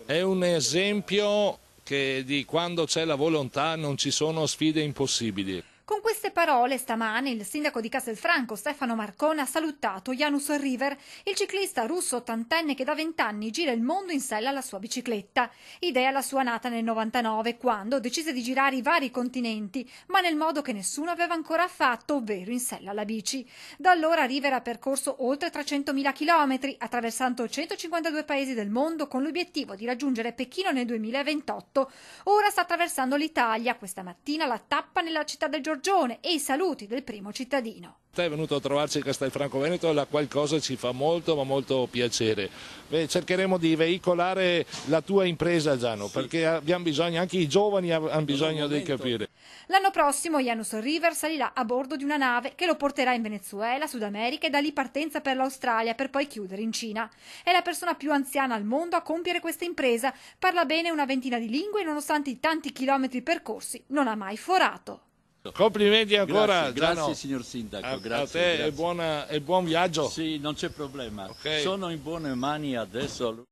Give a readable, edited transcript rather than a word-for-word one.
È un esempio che di quando c'è la volontà non ci sono sfide impossibili. Con queste parole stamane il sindaco di Castelfranco Stefano Marcone ha salutato Janusz River, il ciclista russo ottantenne che da 20 anni gira il mondo in sella alla sua bicicletta. Idea la sua nata nel 99, quando decise di girare i vari continenti, ma nel modo che nessuno aveva ancora fatto, ovvero in sella alla bici. Da allora River ha percorso oltre 300.000 chilometri, attraversando 152 paesi del mondo con l'obiettivo di raggiungere Pechino nel 2028. Ora sta attraversando l'Italia, questa mattina la tappa nella città del Giorgione e i saluti del primo cittadino. È venuto a trovarci a Castelfranco Veneto e la qualcosa ci fa molto ma molto piacere. Cercheremo di veicolare la tua impresa, Giano, perché abbiamo bisogno, anche i giovani hanno bisogno di capire. L'anno prossimo Janusz River salirà a bordo di una nave che lo porterà in Venezuela, Sud America e da lì partenza per l'Australia per poi chiudere in Cina. È la persona più anziana al mondo a compiere questa impresa, parla bene una ventina di lingue e nonostante i tanti chilometri percorsi non ha mai forato. Complimenti ancora, grazie signor Sindaco, grazie. A te grazie. E buon viaggio. Sì, non c'è problema, Okay. sono in buone mani adesso.